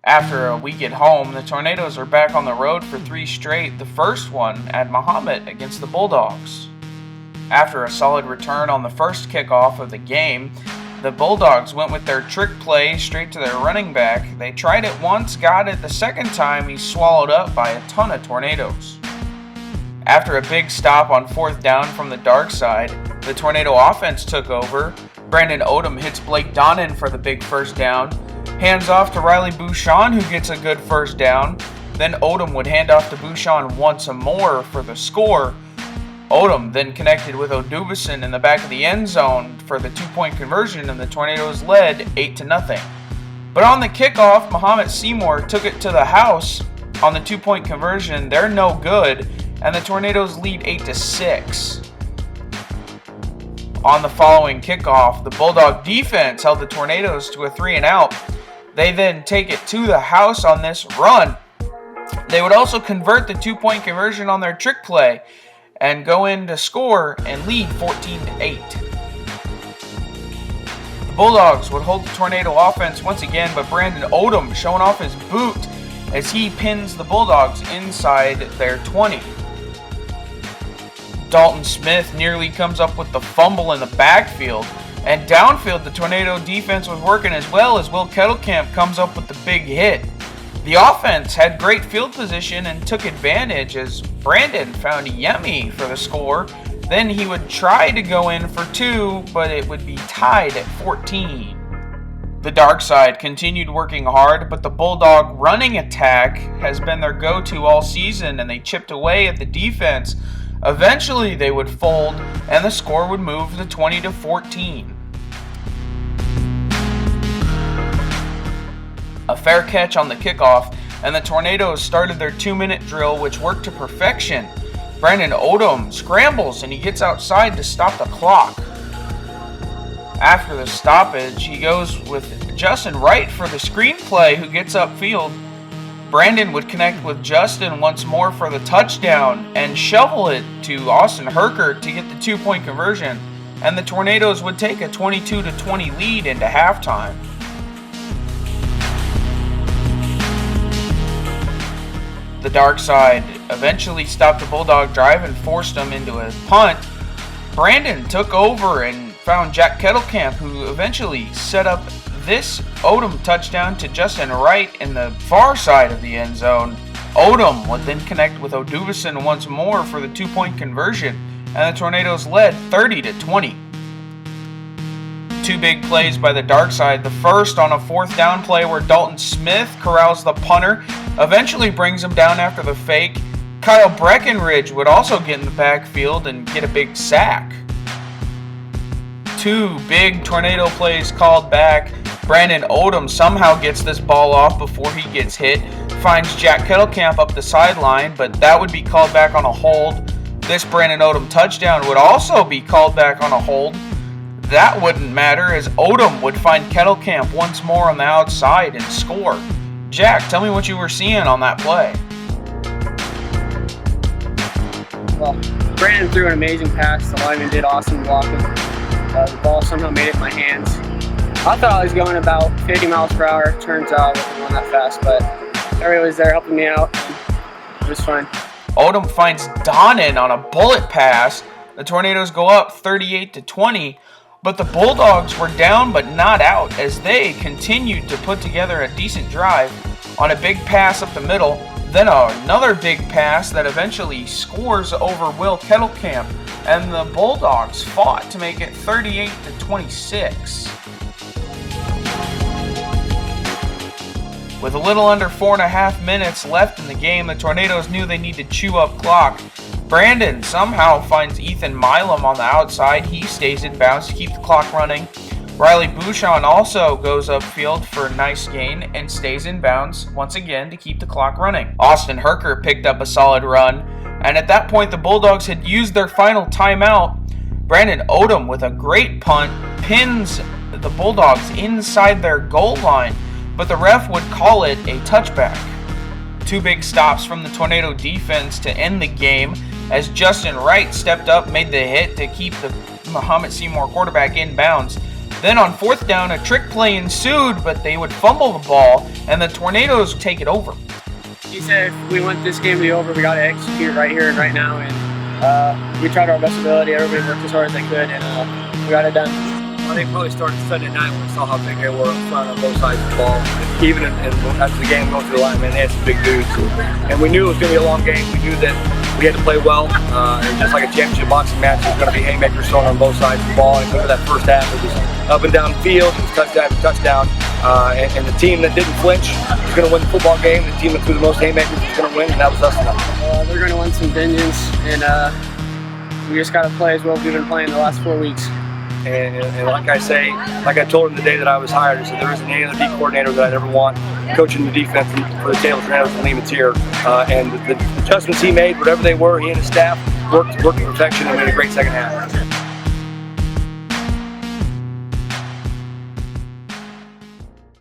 After we get home, the Tornadoes are back on the road for 3 straight, the first one at Mahomet against the Bulldogs. After a solid return on the first kickoff of the game, the Bulldogs went with their trick play straight to their running back. They tried it once, got it the second time, he's swallowed up by a ton of Tornadoes. After a big stop on 4th down from the dark side, the Tornado offense took over. Brandon Odom hits Blake Donnan for the big first down. Hands off to Riley Bouchon, who gets a good first down. Then Odom would hand off to Bouchon once more for the score. Odom then connected with Odubison in the back of the end zone for the 2-point conversion, and the Tornadoes led 8-0. But on the kickoff, Mahomet Seymour took it to the house on the 2-point conversion. They're no good, and the Tornadoes lead 8-6. On the following kickoff, the Bulldog defense held the Tornadoes to a 3-and-out. They then take it to the house on this run. They would also convert the 2-point conversion on their trick play and go in to score and lead 14-8. The Bulldogs would hold the Tornado offense once again, but Brandon Odom showing off his boot as he pins the Bulldogs inside their 20. Dalton Smith nearly comes up with the fumble in the backfield, and downfield the Tornado defense was working as well as Will Kettlecamp comes up with the big hit. The offense had great field position and took advantage as Brandon found Yemi for the score. Then he would try to go in for 2, but it would be tied at 14. The dark side continued working hard, but the Bulldog running attack has been their go-to all season, and they chipped away at the defense. Eventually they would fold, and the score would move to 20-14. A fair catch on the kickoff, and the Tornadoes started their 2-minute drill, which worked to perfection. Brandon Odom scrambles, and he gets outside to stop the clock. After the stoppage, he goes with Justin Wright for the screenplay, who gets upfield. Brandon would connect with Justin once more for the touchdown and shovel it to Austin Herkert to get the 2-point conversion, and the Tornadoes would take a 22-20 lead into halftime. The dark side eventually stopped the Bulldog drive and forced them into a punt. Brandon took over and found Jack Kettlecamp, who eventually set up this Odom touchdown to Justin Wright in the far side of the end zone. Odom would then connect with Odubison once more for the 2-point conversion, and the Tornadoes led 30-20. 2 big plays by the dark side. The first on a 4th down play where Dalton Smith corrals the punter, eventually brings him down after the fake. Kyle Breckenridge would also get in the backfield and get a big sack. 2 big Tornado plays called back. Brandon Odom somehow gets this ball off before he gets hit, finds Jack Kettlecamp up the sideline, but that would be called back on a hold. This Brandon Odom touchdown would also be called back on a hold. That wouldn't matter as Odom would find Kettlecamp once more on the outside and score. Jack, tell me what you were seeing on that play. Well, Brandon threw an amazing pass. The lineman did awesome blocking. The ball somehow made it in my hands. I thought I was going about 50 miles per hour. Turns out I wasn't going that fast, but everybody was there helping me out. It was fun. Odom finds Donnan on a bullet pass. The Tornadoes go up 38-20, but the Bulldogs were down but not out as they continued to put together a decent drive on a big pass up the middle. Then another big pass that eventually scores over Will Kettlecamp, and the Bulldogs fought to make it 38-26. With a little under 4.5 minutes left in the game, the Tornadoes knew they needed to chew up clock. Brandon somehow finds Ethan Milam on the outside. He stays in bounds to keep the clock running. Riley Bouchon also goes upfield for a nice gain and stays in bounds once again to keep the clock running. Austin Herkert picked up a solid run, and at that point the Bulldogs had used their final timeout. Brandon Odom with a great punt pins the Bulldogs inside their goal line, but the ref would call it a touchback. 2 big stops from the Tornado defense to end the game as Justin Wright stepped up, made the hit to keep the Mahomet Seymour quarterback in bounds. Then on 4th down, a trick play ensued, but they would fumble the ball, and the Tornadoes take it over. He said if we want this game to be over, we got to execute right here and right now, and we tried our best ability. Everybody worked as hard as they could, and we got it done. I think probably started Sunday night when we saw how big they were up front on both sides of the ball. Even after the game going through the line, man, they had some big dudes. And we knew it was going to be a long game. We knew that we had to play well. And just like a championship boxing match, there's going to be haymakers thrown on both sides of the ball. And over that first half, it was up and down the field. It was touchdown to touchdown. And the team that didn't flinch was going to win the football game. The team that threw the most haymakers was going to win, and that was us tonight. They're going to win some vengeance, and we just got to play as well as we've been playing the last 4 weeks. And like I told him the day that I was hired, I said there isn't any other D coordinator that I'd ever want coaching the defense for the Taylor Tornadoes and Lehman's here. And the adjustments he made, whatever they were, he and his staff worked to perfection and made a great second half.